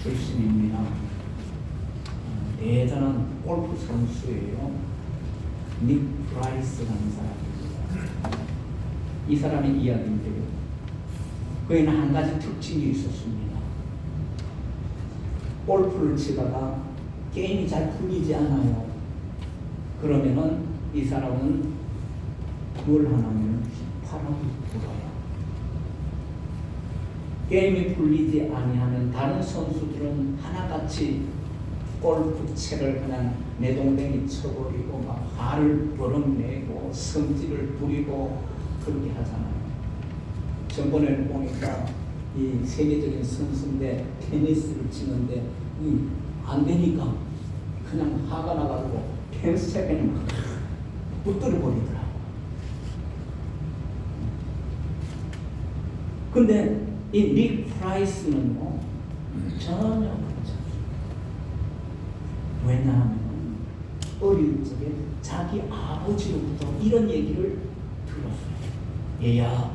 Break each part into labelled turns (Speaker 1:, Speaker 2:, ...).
Speaker 1: 출신입니다. 대단한 골프 선수예요. 닉 프라이스라는 사람입니다. 이 사람의 이야기인데요. 그에는 한 가지 특징이 있었습니다. 골프를 치다가 게임이 잘 풀리지 않아요. 그러면은 이 사람은 뭘 하냐면 휘파람을 불어요. 게임이 풀리지 아니하면 다른 선수들은 하나같이 골프채를 그냥 내동댕이 쳐버리고 막 화를 버럭내고 성질을 부리고 그렇게 하잖아요. 전번에 보니까 이 세계적인 선수인데 테니스를 치는데 안 되니까 그냥 화가 나가지고 테니스채 그냥 막 붙들어 버리더라고. 근데 이 닉 프라이스는 전혀 그렇지 않습니다. 왜냐하면 어릴 적에 자기 아버지로부터 이런 얘기를 들었어요. 얘야,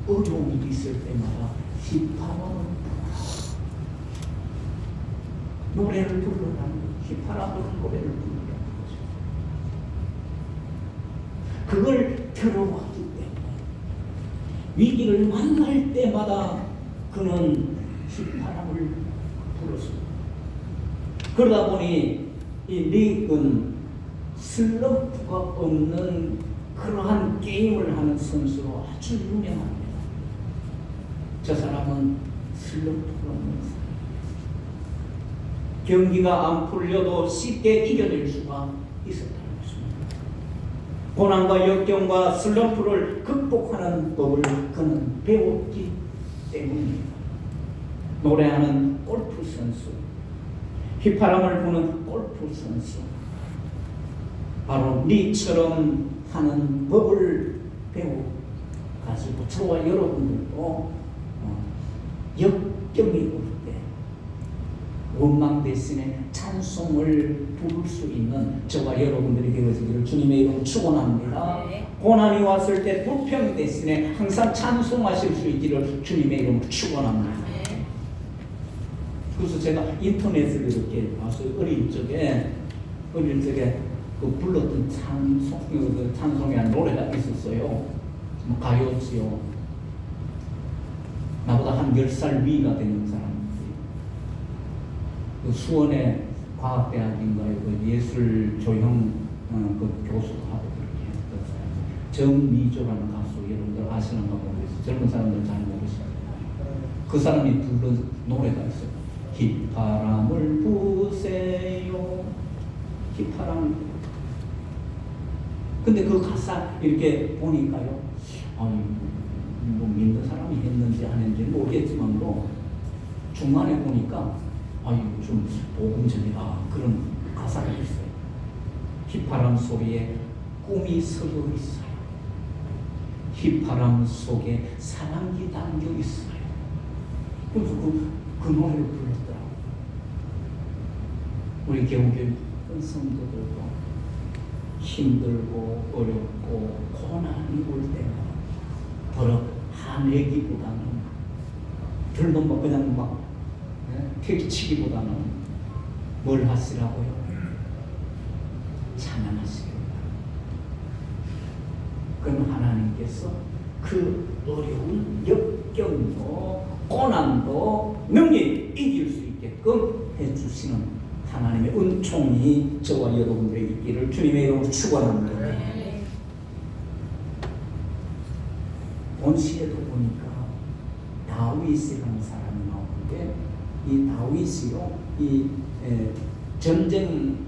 Speaker 1: 어려움이 있을 때마다 휘파람을 불어라. 노래를 부르라는 휘파람으로 노래를 부르라는 거죠. 그걸 들어왔기 때문에 위기를 만날 때마다 그는 휘파람을 불었습니다. 그러다 보니 이 닉은 슬럼프가 없는 그러한 게임을 하는 선수로 아주 유명합니다. 저 사람은 슬럼프가 없는 사람. 경기가 안 풀려도 쉽게 이겨낼 수가 있었다는 것입니다. 고난과 역경과 슬럼프를 극복하는 법을 그는 배웠기 때문입니다. 노래하는 골프 선수, 휘파람을 부는 골프 선수, 바로 니처럼 하는 법을 배워가지고 저와 여러분들도 역경이 올 때 원망 대신에 찬송을 부를 수 있는 저와 여러분들이 되어지기를 주님의 이름으로 축원합니다.
Speaker 2: 네.
Speaker 1: 고난이 왔을 때 불평 대신에 항상 찬송하실 수 있기를 주님의 이름으로 축원합니다.
Speaker 2: 네.
Speaker 1: 그래서 제가 인터넷을 이렇게 봤어요. 어릴 적에 그 불렀던 찬송의 한 노래가 있었어요. 가요지요. 나보다 한 10살 위가 되는 사람들이 그 수원의 과학대학인가요? 그 예술 조형 그 교수도 하고 그렇게 했던 사람. 정미조라는 가수 여러분들 아시는가 모르겠어요. 젊은 사람들 잘 모르시죠. 그 사람이 부른 노래가 있어요. 휘파람을 부세요. 휘파람을. 근데 그 가사 이렇게 보니까요. 뭐 믿는 사람이 했는지 안 했는지 모르겠지만도 중간에 보니까 좀 복음적이다 그런 가사가 있어요. 휘파람 소리에 꿈이 서려 있어요. 휘파람 속에 사랑이 담겨 있어요. 그래서 그 노래를 불렀더라고요. 우리 개운교회 성도들도 힘들고 어렵고 고난이 올 때마다 버럭 화내기보다는 들도 뭐 그냥 막 퇴치기보다는 뭘 하시라고요? 찬양하시길 바랍니다. 그럼 하나님께서 그 어려운 역경도 고난도 능히 이길 수 있게끔 해주시는 하나님의 은총이 저와 여러분들의 있기를 주님의 이름으로 축원합니다.
Speaker 2: 네.
Speaker 1: 본시에도 보니까 다윗이라는 사람이 나오는데 이 다윗이요 이 전쟁터에서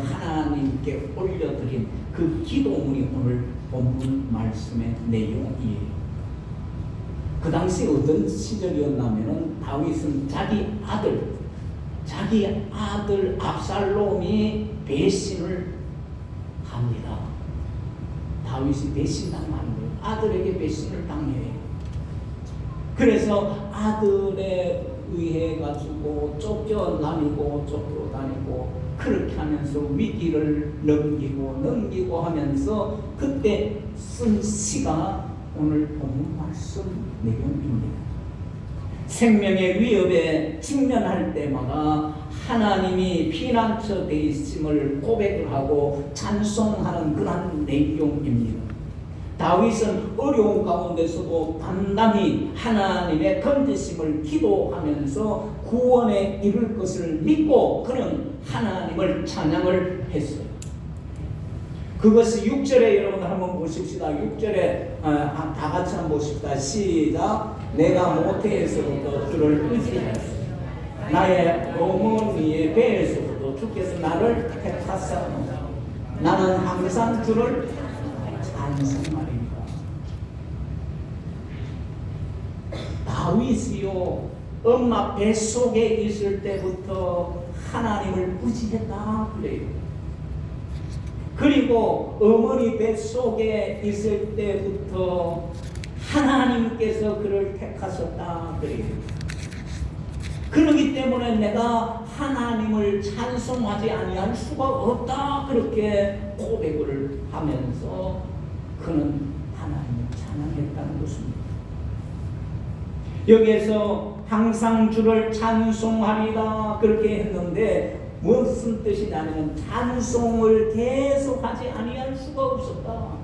Speaker 1: 하나님께 올려드린 그 기도문이 오늘 본문 말씀의 내용이에요. 그 당시 어떤 시절이었냐면은 다윗은 자기 아들 압살롬이 배신을 합니다. 다윗이 배신당하는 거예요. 아들에게 배신을 당해요. 그래서 아들에 의해 가지고 쫓겨다니고 그렇게 하면서 위기를 넘기고 하면서 그때 쓴 시가 오늘 본문 말씀 내용입니다. 생명의 위협에 직면할 때마다 하나님이 피난처 되심을 고백을 하고 찬송하는 그런 내용입니다. 다윗은 어려운 가운데서도 단단히 하나님의 건지심을 기도하면서 구원에 이를 것을 믿고 그는 하나님을 찬양을 했어요. 그것이 6절에 여러분 한번 보십시다. 6절에 다 같이 한번 보십시다. 시작. 내가 모태에서부터 주를 의지하였으며 나의 어머니의 배에서부터 주께서 나를 택하셨노라. 나는 항상 주를 찬송하리라. 다윗이요 엄마 뱃속에 있을 때부터 하나님을 의지했다 그래요. 그리고 어머니 뱃속에 있을 때부터 하나님께서 그를 택하셨다 그래요. 그렇기 때문에 내가 하나님을 찬송하지 아니할 수가 없다 그렇게 고백을 하면서 그는 하나님을 찬양했다는 것입니다. 여기에서 항상 주를 찬송하리라 그렇게 했는데 무슨 뜻이냐면 찬송을 계속하지 아니할 수가 없었다.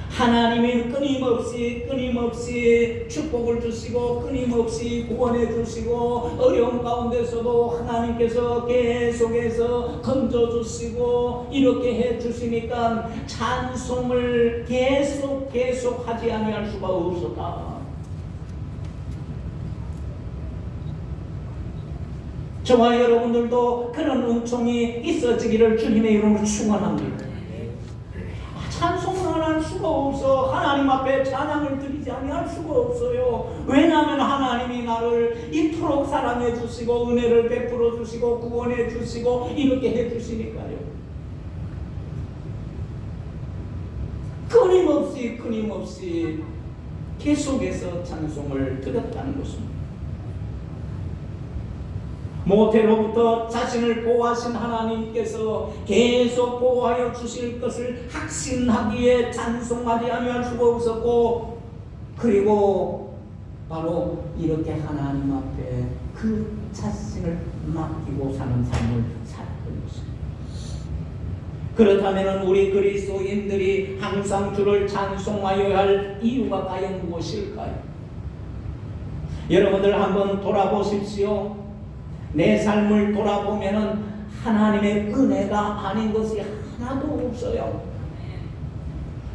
Speaker 1: 하나님이 끊임없이 축복을 주시고 끊임없이 구원해 주시고 어려운 가운데서도 하나님께서 계속해서 건져 주시고 이렇게 해 주시니까 찬송을 계속 하지 아니할 수가 없었다. 저와 여러분들도 그런 은총이 있어지기를 주님의 이름으로 축원합니다. 찬송을 안 할 수가 없어. 하나님 앞에 찬양을 드리지 아니할 수가 없어요. 왜냐하면 하나님이 나를 이토록 사랑해 주시고 은혜를 베풀어 주시고 구원해 주시고 이렇게 해 주시니까요. 끊임없이 계속해서 찬송을 드렸다는 것입니다. 모태로부터 자신을 보호하신 하나님께서 계속 보호하여 주실 것을 확신하기에 찬송하지 아니할 수가 없었고, 그리고 바로 이렇게 하나님 앞에 그 자신을 맡기고 사는 삶을 살았던 것입니다. 그렇다면 우리 그리스도인들이 항상 주를 찬송하여야 할 이유가 과연 무엇일까요? 여러분들 한번 돌아보십시오. 내 삶을 돌아보면은 하나님의 은혜가 아닌 것이 하나도 없어요.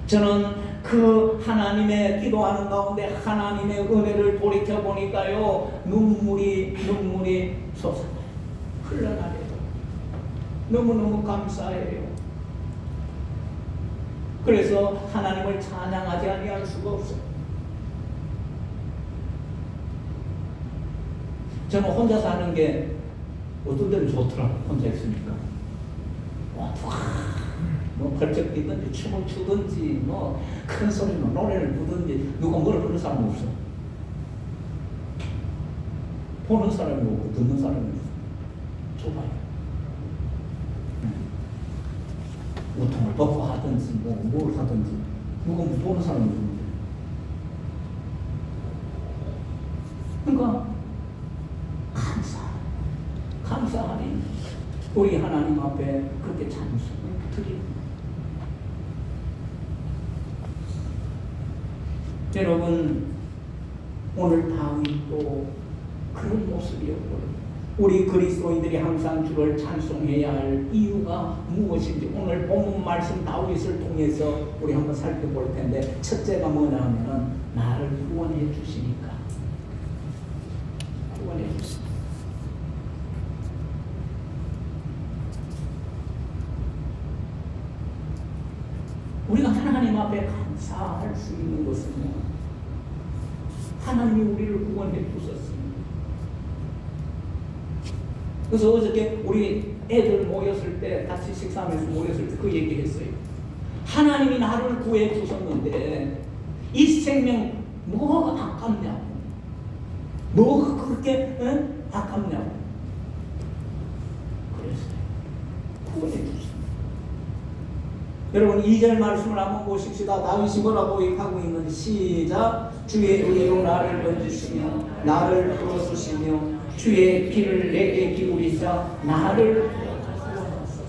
Speaker 1: 저는 그 하나님의 기도하는 가운데 하나님의 은혜를 돌이켜 보니까요, 눈물이 솟아나요. 흘러나요. 너무너무 감사해요. 그래서 하나님을 찬양하지 아니할 수가 없어요. 저는 혼자 사는 게 어떤 때는 좋더라고요. 혼자 있으니까. 뭐 펄쩍 뛰든지 춤을 추든지 뭐 큰 소리로 노래를 부르든지 누가 뭐를 부르는 사람은 없어. 보는 사람이 없고 듣는 사람이 없어. 좁아요. 우통을 벗고 하든지 뭘 하든지 누가 보는 사람이 없는데. 그러니까 감사하니 우리 하나님 앞에 그렇게 찬송을 드립니다. 여러분, 오늘 다윗도 그런 모습이었거든요. 우리 그리스도인들이 항상 주를 찬송해야 할 이유가 무엇인지 오늘 본문 말씀 다윗을 통해서 우리 한번 살펴볼 텐데, 첫째가 뭐냐 하면 나를 구원해 주시니까. 구원해 주시니까. 우리가 하나님 앞에 감사할 수 있는 것은 하나님이 우리를 구원해 주셨습니다. 그래서 어저께 우리 애들 모였을 때, 같이 식사하면서 모였을 때 그 얘기했어요. 하나님이 나를 구해 주셨는데 이 생명 뭐가 아깝냐고, 뭐가 그렇게 아깝냐고 그랬어요. 구원해 주셨습니다. 여러분 2절 말씀을 한번 보십시다. 다윗이 뭐라고 하고 있는지 시작. 주의 의로 나를 건지시며 나를 풀어주시며 주의 귀를 내게 기울이사 나를 구원하소서.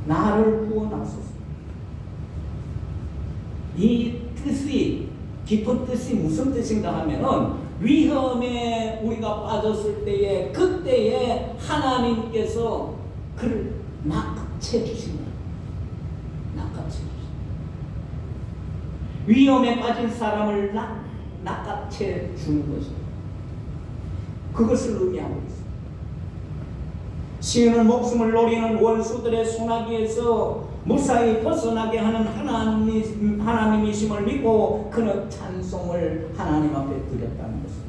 Speaker 1: 나를 구원하소서. 이 뜻이, 깊은 뜻이 무슨 뜻인가 하면은 위험에 우리가 빠졌을 때에, 그때에 하나님께서 그를 낚아채 주신다. 낚아채 주신다. 위험에 빠진 사람을 낚아채 주는 것이다. 그것을 의미하고 있습니다. 시인은 목숨을 노리는 원수들의 소나기에서 무사히 벗어나게 하는 하나님이심을 믿고 그는 찬송을 하나님 앞에 드렸다는 것입니다.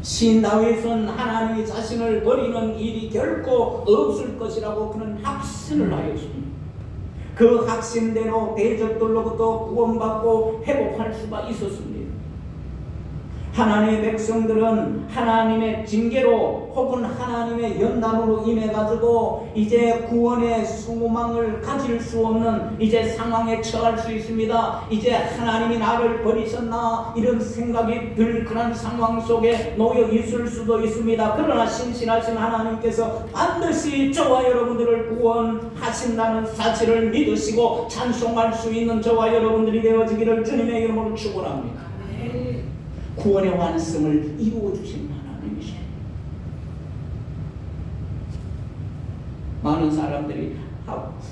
Speaker 1: 시인 다윗은 하나님이 자신을 버리는 일이 결코 없을 것이라고 그는 확신을 하였습니다. 그 확신대로 대적들로부터 구원받고 회복할 수가 있었습니다. 하나님의 백성들은 하나님의 징계로 혹은 하나님의 연단으로 임해가지고 이제 구원의 소망을 가질 수 없는 이제 상황에 처할 수 있습니다. 이제 하나님이 나를 버리셨나 이런 생각이 들 그런 상황 속에 놓여 있을 수도 있습니다. 그러나 신실하신 하나님께서 반드시 저와 여러분들을 구원하신다는 사실을 믿으시고 찬송할 수 있는 저와 여러분들이 되어지기를 주님의 이름으로 축원합니다. 구원의 완성을 이루어주신 하나님이십니다. 많은 사람들이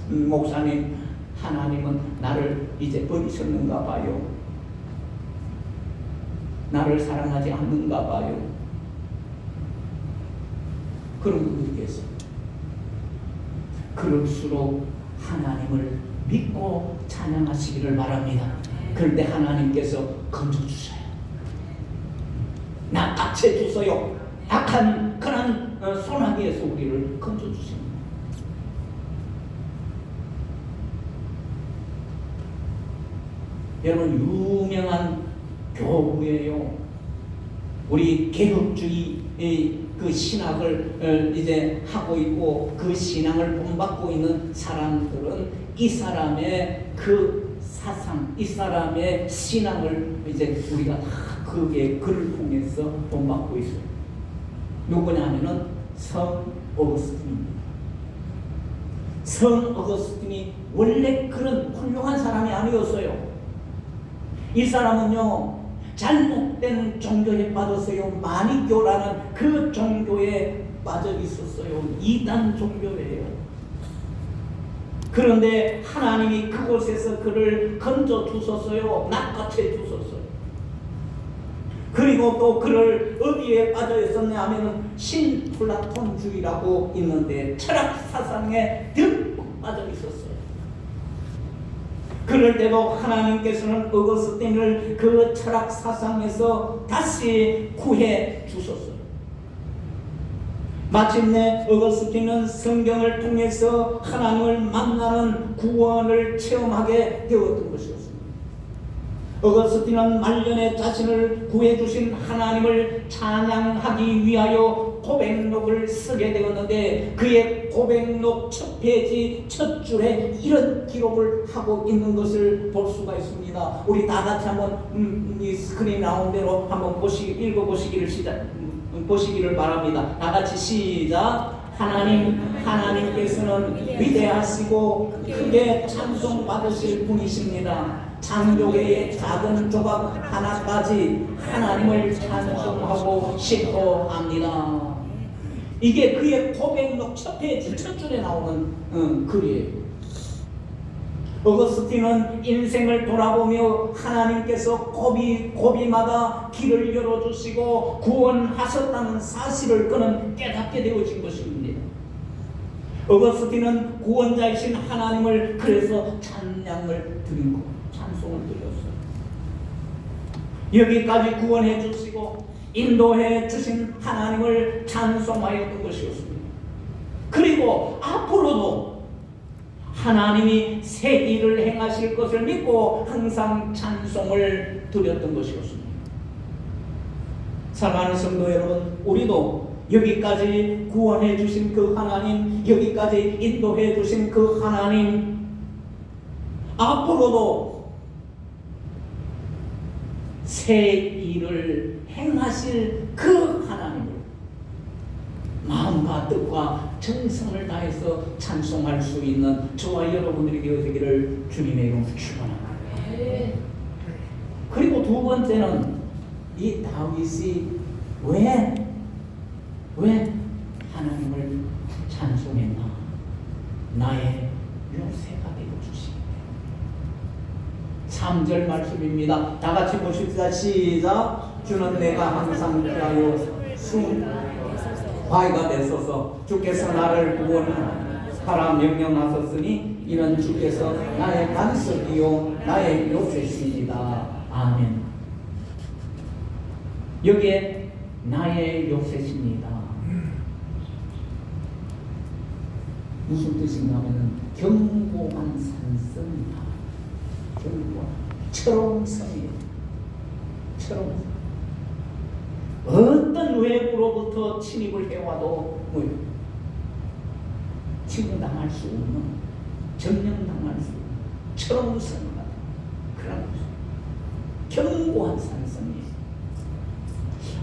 Speaker 1: 목사님, 하나님은 나를 이제 버리셨는가 봐요. 나를 사랑하지 않는가 봐요. 그런 분들이 계세요. 그럴수록 하나님을 믿고 찬양하시기를 바랍니다. 그런데 하나님께서 건져주셔요. 낚아채 주소요. 악한 그런 소나기에서 우리를 건져주십니다. 여러분 유명한 교부예요. 우리 개혁주의 그 신학을 이제 하고 있고 그 신앙을 본받고 있는 사람들은 이 사람의 그 사상, 이 사람의 신앙을 이제 우리가 다 그의 글을 통해서 본받고 있어요. 누구냐면은 성 어거스틴입니다. 성 어거스틴이 원래 그런 훌륭한 사람이 아니었어요. 이 사람은요 잘못된 종교에 빠졌어요. 마니교라는 그 종교에 빠져 있었어요. 이단 종교예요. 그런데 하나님이 그곳에서 그를 건져 주셨어요. 낚아채 주셨어요. 그리고 또 그를 어디에 빠져 있었냐 하면은 신플라톤주의라고 있는데 철학 사상에 듬뿍 빠져 있었어요. 그럴 때도 하나님께서는 어거스틴을 그 철학 사상에서 다시 구해 주셨어요. 마침내 어거스틴은 성경을 통해서 하나님을 만나는 구원을 체험하게 되었던 것이었습니다. 어거스틴은 말년에 자신을 구해주신 하나님을 찬양하기 위하여 고백록을 쓰게 되었는데 그의 고백록 첫 페이지 첫 줄에 이런 기록을 하고 있는 것을 볼 수가 있습니다. 우리 다 같이 한번 이 스크린 나온 대로 한번 보시기를 바랍니다. 다 같이 시작. 하나님께서는 위대하시고 크게 찬송받으실 분이십니다. 창조계의 작은 조각 하나까지 하나님을 찬송하고 싶어 합니다. 이게 그의 고백록 첫 페이지 첫 줄에 나오는 글이에요. 어거스틴은 인생을 돌아보며 하나님께서 고비마다 길을 열어주시고 구원하셨다는 사실을 그는 깨닫게 되어진 것입니다. 어거스틴은 구원자이신 하나님을 그래서 찬양을 드린 것, 찬송을 드렸어요. 여기까지 구원해 주시고 인도해 주신 하나님을 찬송하였던 것이었습니다. 그리고 앞으로도 하나님이 새 일을 행하실 것을 믿고 항상 찬송을 드렸던 것이었습니다. 사랑하는 성도 여러분, 우리도 여기까지 구원해 주신 그 하나님, 여기까지 인도해 주신 그 하나님, 앞으로도 새 일을 행하실 그 하나님을 마음과 뜻과 정성을 다해서 찬송할 수 있는 저와 여러분들이 되어지기를 주님의 이름으로 축원합니다. 그리고 두 번째는 이 다윗이 왜 하나님을 찬송했나? 나의 요새가 되어주시니. 3절 말씀입니다. 다 같이 보십시다. 시작. 주는 내가 항상 피하여 바위가 되소서. 주께서 나를 구원하라 명령하셨으니 이는 주께서 나의 반석이요 나의 요새시니이다. 아멘. 여기에 나의 요새십니다. 무슨 뜻인가 하면 견고한 산성이다. 견고한 철옹성이에요. 철옹성. 어떤 외부로부터 침입을 해와도 침공당할 수 없는, 점령당할 수 없는 철옹성이다. 그런 거죠. 견고한 산성이에요.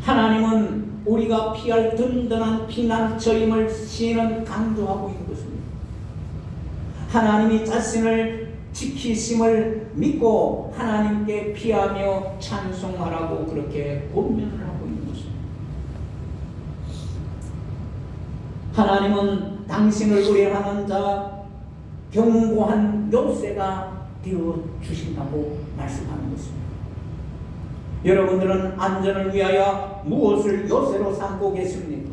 Speaker 1: 하나님은 우리가 피할 든든한 피난처임을 시인은 강조하고 있는 것입니다. 하나님이 자신을 지키심을 믿고 하나님께 피하며 찬송하라고 그렇게 권면을 하고 있는 것입니다. 하나님은 당신을 의뢰하는 자 견고한 요새가 되어 주신다고 말씀하는 것입니다. 여러분들은 안전을 위하여 무엇을 요새로 삼고 계십니까?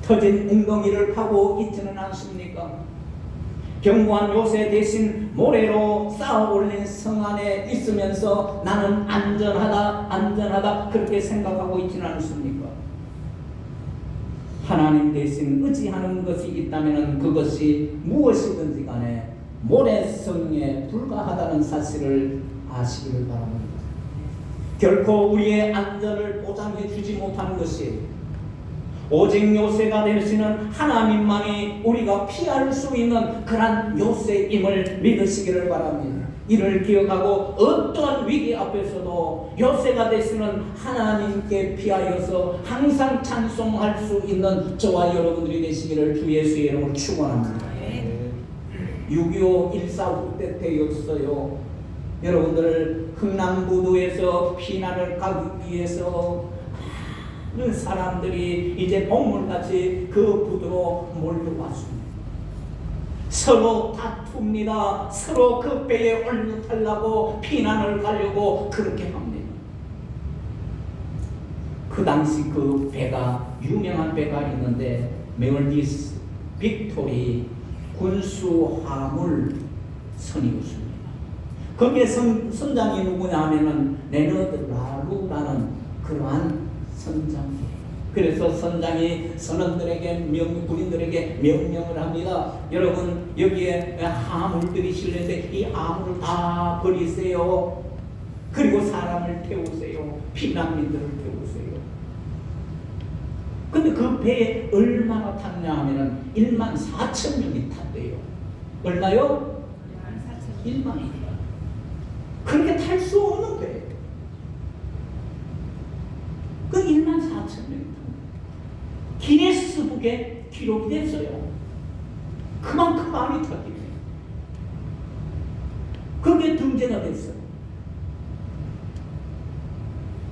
Speaker 1: 터진 웅덩이를 파고 있지는 않습니까? 견고한 요새 대신 모래로 쌓아 올린 성 안에 있으면서 나는 안전하다 그렇게 생각하고 있지는 않습니까? 하나님 대신 의지하는 것이 있다면 그것이 무엇이든지 간에 모래성에 불과하다는 사실을 아시기를 바랍니다. 결코 우리의 안전을 보장해 주지 못하는 것이 오직 요새가 되시는 하나님만이 우리가 피할 수 있는 그런 요새임을 믿으시기를 바랍니다. 이를 기억하고 어떠한 위기 앞에서도 요새가 되시는 하나님께 피하여서 항상 찬송할 수 있는 저와 여러분들이 되시기를 주 예수의 이름으로 축원합니다. 6.25 1.4 때 때였어요. 여러분들 흥남부두에서 피난을 가기 위해서 많은 사람들이 이제 동물같이 그 부두로 몰려왔습니다. 서로 다툽니다. 서로 그 배에 올라타려고 피난을 가려고 그렇게 합니다. 그 당시 그 배가 유명한 배가 있는데 메올디스 빅토리 군수화물 선이었습니다. 거기에 선장이 누구냐 하면은 레너드 라루라는 그러한 선장이에요. 그래서 선장이 선원들에게 군인들에게 명령을 합니다. 여러분 여기에 화물들이 실렸는데 이 화물을 다 버리세요. 그리고 사람을 태우세요. 피난민들을 태우세요. 근데 그 배에 얼마나 탔냐 하면은 14,000명이 탔대요. 얼마요? 14,000명. 그렇게 탈 수 없는 배. 그 14,000명. 기네스북에 기록이 됐어요. 그만큼 많이 탔기 때문에. 그게 등재가 됐어요.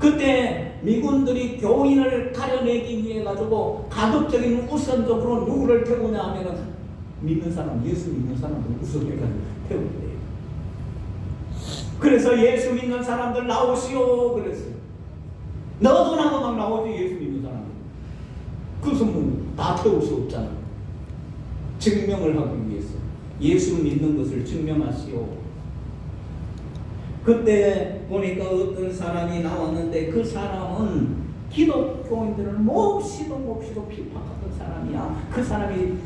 Speaker 1: 그때 미군들이 교인을 가려내기 위해 가지고 가급적인 우선적으로 누구를 태우냐 하면은 믿는 사람, 예수 믿는 사람을 우선해가지고 태우는데요. 그래서 예수 믿는 사람들 나오시오 그랬어요. 너도 나도 막 나오지 예수 믿는 사람들. 그래서 다 태울 수 없잖아. 증명을 하기 위해서 예수 믿는 것을 증명하시오. 그때 보니까 어떤 사람이 나왔는데 그 사람은 기독교인들을 몹시도 핍박하던 사람이야. 그 사람이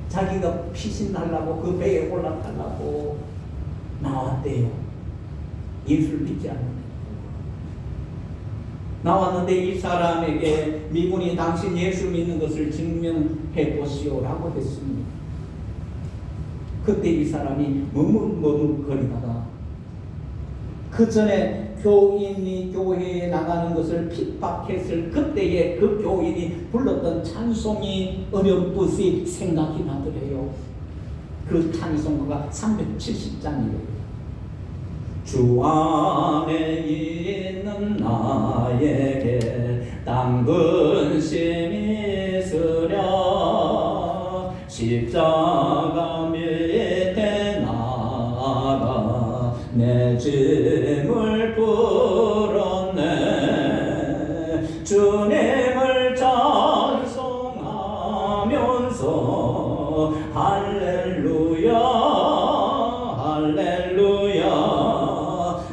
Speaker 1: 자기가 피신 날라고 그 배에 올라타려고 나왔대요. 예수를 믿지 않는데. 나왔는데 이 사람에게 미군이 당신 예수 믿는 것을 증명해 보시오라고 했습니다. 그때 이 사람이 머뭇거리다가 그 전에 교인이 교회에 나가는 것을 핍박했을 그때에 그 교인이 불렀던 찬송이 어렴풋이 생각이 나더래요. 그 찬송가가 370장이래요. 주 안에 있는 나에게 당근심이 있으랴 십자가 밑에 나가 내 짐을 풀었네. 주님을 찬송하면서 할렐루야 할렐루야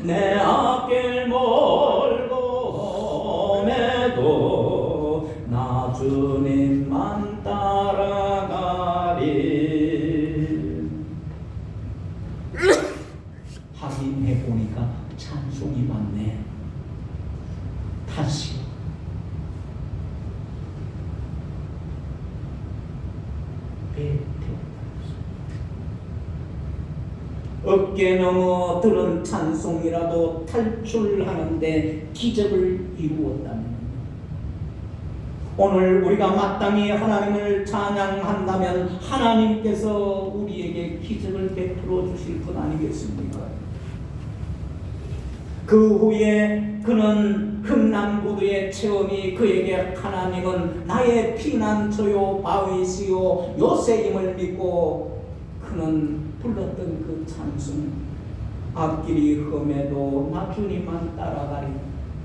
Speaker 1: 내 앞길 멀고 험해도 나 주님만 따라가리. 확인해 보니까 찬송이 맞네. 다시 어깨 넘어 들은 찬송이라도 탈출하는데 기적을 이루었다면, 오늘 우리가 마땅히 하나님을 찬양한다면 하나님께서 우리에게 기적을 베풀어 주실 것 아니겠습니까? 그 후에 그는 흥남구두의 체험이 그에게 하나님은 나의 피난처요 바위시요 요새임을 믿고 그는 불렀던 그 찬송, 앞길이 험해도 나 주님만 따라가리.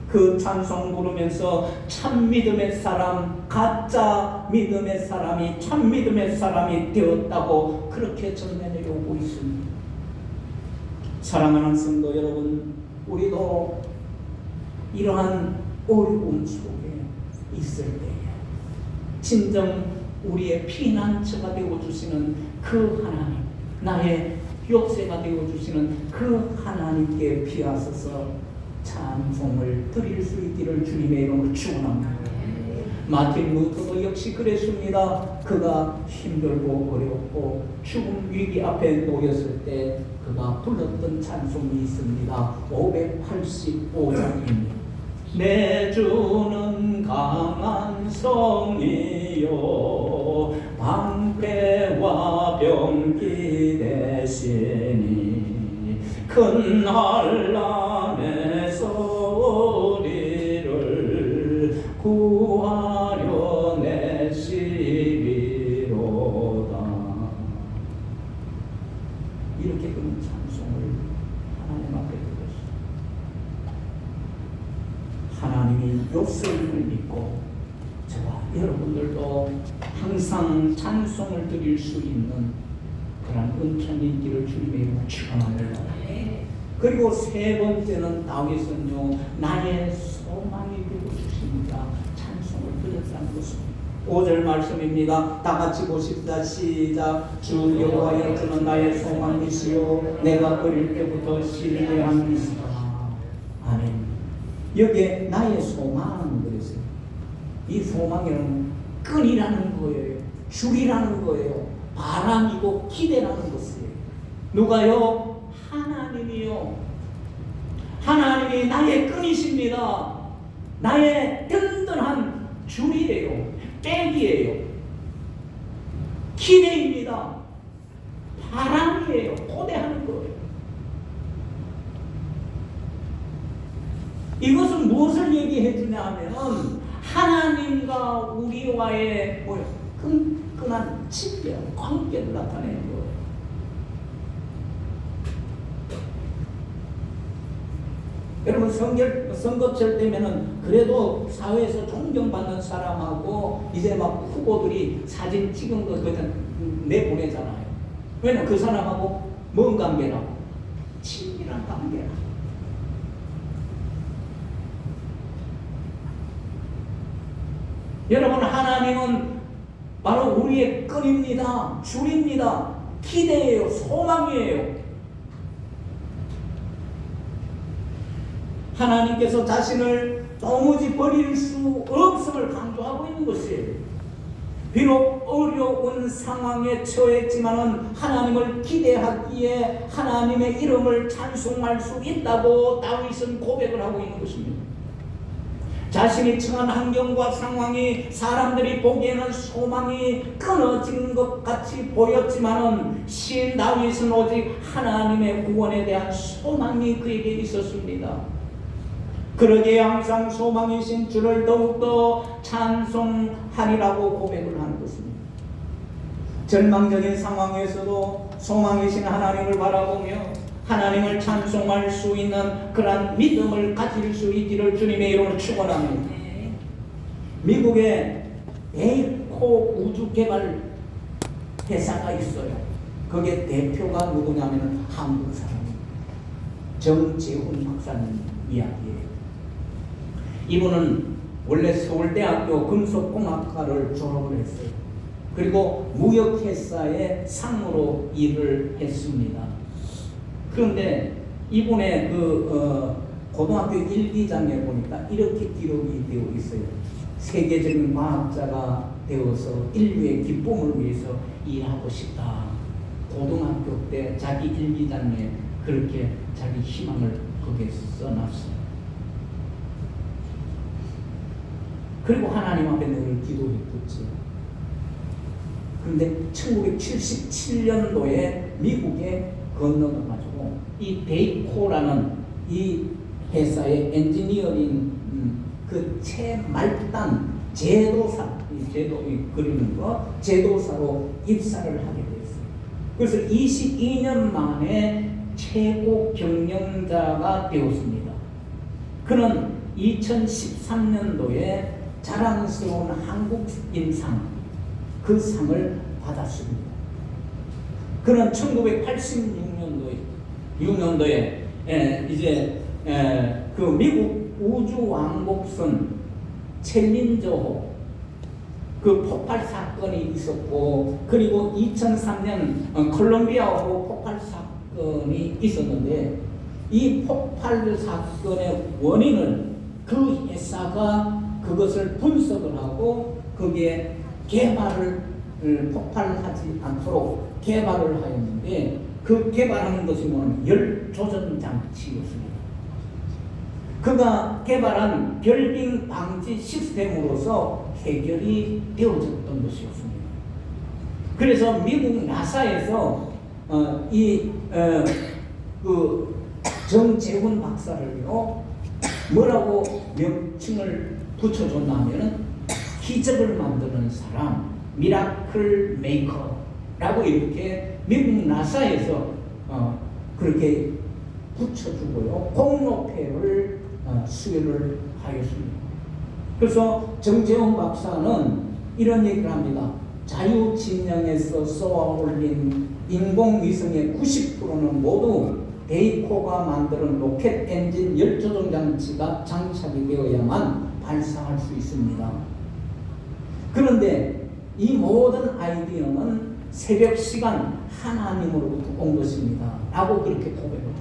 Speaker 1: 그 찬송 부르면서 참 믿음의 사람, 가짜 믿음의 사람이 참 믿음의 사람이 되었다고 그렇게 전해내 오고 있습니다. 사랑하는 성도 여러분, 우리도 이러한 어려움 속에 있을 때에 진정 우리의 피난처가 되어주시는 그 하나님, 나의 요새가 되어주시는 그 하나님께 비하소서 찬송을 드릴 수 있기를 주님의 이름으로 축원합니다. 마틴 루터도 역시 그랬습니다. 그가 힘들고 어렵고 죽음 위기 앞에 놓였을 때 그가 불렀던 찬송이 있습니다. 585장입니다. 내 주는 강한 성이요 방패와 병기 대시니 큰 한람에서 우리를 구하려 내시리로다. 이렇게 그는 찬송을 하나님 앞에 드렸습니다. 하나님이 요셉을 믿고 저와 여러분들도 항상 찬송을 드릴 수 있는 그런 은총이 있기를 주님의 이름으로 축원합니다. 그리고 세 번째는 다윗은요, 나의 소망이 되고 주십니다. 찬송을 드렸다는 것입니다. 5절 말씀입니다. 다 같이 보십시다. 시작. 주 여호와여 주는 나의 소망이시요 내가 어릴 때부터 신뢰한 이시다. 아멘. 여기에 나의 소망 그랬어요. 이 소망이라는 끈이라는 거예요. 줄이라는 거예요. 바람이고 기대라는 것이에요. 누가요? 하나님이요. 하나님이 나의 끈이십니다. 나의 든든한 줄이에요. 백이에요. 기대입니다. 바람이에요. 고대하는 거예요. 이것은 무엇을 얘기해 주냐 하면 하나님과 우리와의 끈끈한 친밀, 관계를 나타내는 거예요. 여러분 선거철 때면은 그래도 사회에서 존경받는 사람하고 이제 막 후보들이 사진 찍은 거 그냥 내보내잖아요. 왜냐면 그 사람하고 뭔 관계라고? 친밀한 관계라. 여러분 하나님은 바로 우리의 끈입니다. 줄입니다. 기대예요. 소망이에요. 하나님께서 자신을 도무지 버릴 수 없음을 강조하고 있는 것이에요. 비록 어려운 상황에 처했지만은 하나님을 기대하기에 하나님의 이름을 찬송할 수 있다고 다윗은 고백을 하고 있는 것입니다. 자신이 처한 환경과 상황이 사람들이 보기에는 소망이 끊어진 것 같이 보였지만은 시인 다윗은 오직 하나님의 구원에 대한 소망이 그에게 있었습니다. 그러기에 항상 소망이신 주를 더욱더 찬송하리라고 고백을 하는 것입니다. 절망적인 상황에서도 소망이신 하나님을 바라보며 하나님을 찬송할 수 있는 그러한 믿음을 가질 수 있기를 주님의 이름으로 축원합니다. 미국에 데이코 우주개발 회사가 있어요. 거기에 대표가 누구냐면 한국 사람입니다. 정재훈 박사님 이야기예요. 이분은 원래 서울대학교 금속공학과를 졸업을 했어요. 그리고 무역회사의 상무로 일을 했습니다. 그런데 이분의 고등학교 일기장에 보니까 이렇게 기록이 되어 있어요. 세계적인 과학자가 되어서 인류의 기쁨을 위해서 일하고 싶다. 고등학교 때 자기 일기장에 그렇게 자기 희망을 거기에 써놨어요. 그리고 하나님 앞에 늘 기도했겠지. 그런데 1977년도에 미국에 건너가가지고 이 데이코라는 이 회사의 엔지니어링 그 최말단 제도사, 그리는 거 제도사로 입사를 하게 됐어요. 그래서 22년 만에 최고 경영자가 되었습니다. 그는 2013년도에 자랑스러운 한국인상 그 상을 받았습니다. 그는 1986년도에 이제 그 미국 우주 왕복선 챌린저호 그 폭발 사건이 있었고, 그리고 2003년 콜롬비아호 폭발 사건이 있었는데, 이 폭발 사건의 원인을 그 회사가 그것을 분석을 하고 거기에 개발을 폭발하지 않도록 개발을 하였는데, 그 개발하는 것이 뭐냐면 열 조절 장치였습니다. 그가 개발한 결빙 방지 시스템으로서 해결이 되어졌던 것이었습니다. 그래서 미국 나사에서 그 정재훈 박사를요 뭐라고 명칭을 붙여줬냐면은 기적을 만드는 사람, 미라클 메이커라고 이렇게 미국 나사에서 그렇게 붙여주고요, 공로패를 수여를 하였습니다. 그래서 정재훈 박사는 이런 얘기를 합니다. 자유진영에서 쏘아 올린 인공위성의 90%는 모두 데이코가 만드는 로켓 엔진 열조종 장치가 장착이 되어야만 발사할 수 있습니다. 그런데 이 모든 아이디어는 새벽 시간 하나님으로부터 온 것입니다 라고 그렇게 고백을 합니다.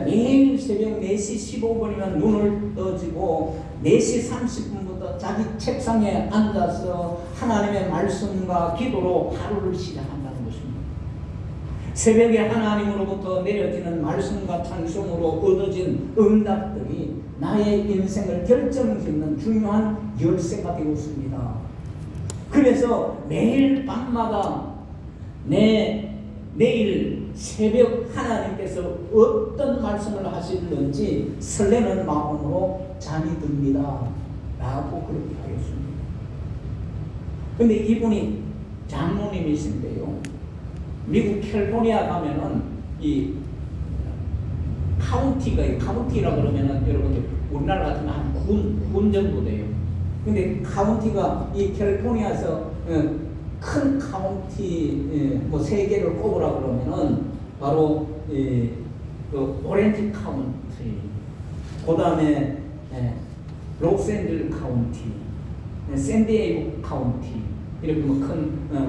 Speaker 1: 매일 새벽 4시 15분이면 눈을 떠지고 4시 30분부터 자기 책상에 앉아서 하나님의 말씀과 기도로 하루를 시작한다는 것입니다. 새벽에 하나님으로부터 내려지는 말씀과 찬송으로 얻어진 응답들이 나의 인생을 결정짓는 중요한 열쇠가 되었습니다. 그래서 매일 밤마다 내일 새벽 하나님께서 어떤 말씀을 하실는지 설레는 마음으로 잠이 듭니다 라고 그렇게 하였습니다. 근데 이분이 장로님이신데요, 미국 캘리포니아 가면은 이 카운티라 그러면은 여러분들 우리나라 같으면 한 군 정도 돼요. 근데 카운티가 이 캘리포니아에서 큰 카운티 뭐 세 개를 꼽으라 그러면은 바로 그 오렌지 카운티, 그 다음에 로스앤젤레스 카운티, 샌디에이고 카운티, 이렇게 뭐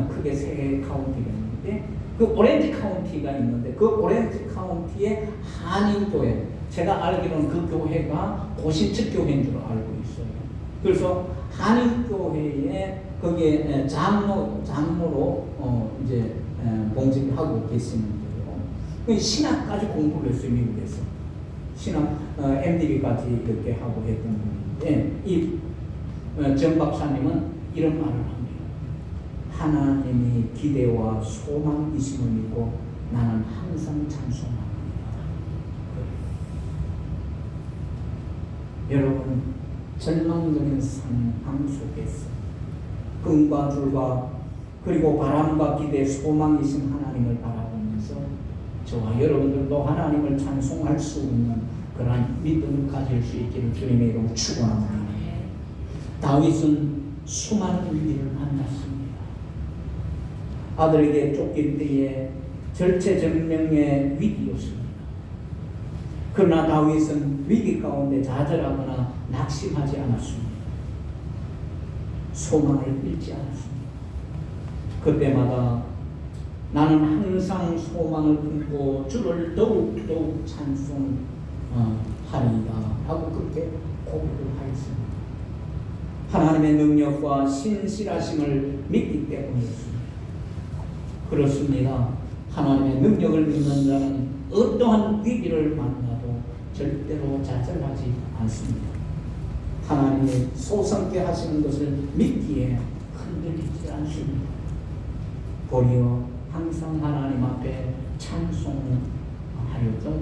Speaker 1: 크게 세 개 카운티가 있는데, 그 오렌지 카운티가 있는데 그 오렌지 카운티의 한인교회, 제가 알기로는 그 교회가 고신측 교회인 줄 알고 있어요. 그래서 한인교회에 거기에 장로로 이제 봉직을 하고 계시는데요. 신학까지 공부를 했어요. 미국에서 신학 MDB까지 이렇게 하고 했던 분인데 이 정 박사님은 이런 말을 합니다. 하나님이 기대와 소망이심을 믿고 나는 항상 찬송합니다. 여러분, 절망적인 상황 속에서 끈과 줄과 그리고 바람과 기대, 소망이신 하나님을 바라보면서 저와 여러분들도 하나님을 찬송할 수 있는 그러한 믿음을 가질 수 있기를 주님의 이름으로 축원합니다. 다윗은 수많은 위기를 만났습니다. 아들에게 쫓길 때에 절체절명의 위기였습니다. 그러나 다윗은 위기 가운데 좌절하거나 낙심하지 않았습니다. 소망을 잃지 않았습니다. 그때마다 나는 항상 소망을 품고 주를 더욱 찬송하리이다 하고 그렇게 고백을 하였습니다. 하나님의 능력과 신실하심을 믿기 때문이었습니다. 그렇습니다. 하나님의 능력을 믿는 자는 어떠한 위기를 만나도 절대로 좌절하지 않습니다. 하나님이 소성케 하시는 것을 믿기에 흔들리지 않습니다. 도리어 항상 하나님 앞에 찬송하였던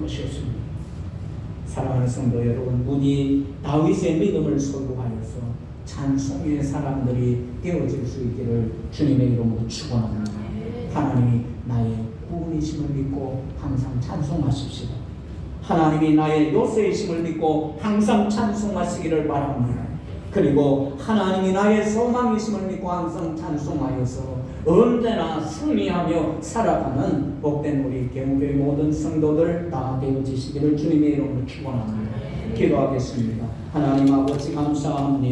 Speaker 1: 것이었습니다. 사랑하는 성도 여러분, 부디 다윗의 믿음을 소유하여서 찬송의 사람들이 되어질 수 있기를 주님의 이름으로 축원합니다. 하나님이 나의 구원이심을 믿고 항상 찬송하십시다. 하나님이 나의 요새이심을 믿고 항상 찬송하시기를 바랍니다. 그리고 하나님이 나의 소망이심을 믿고 항상 찬송하여서 언제나 승리하며 살아가는 복된 우리 개운교회 모든 성도들 다 되어지시기를 주님의 이름으로 축원합니다. 기도하겠습니다. 하나님 아버지 감사합니다.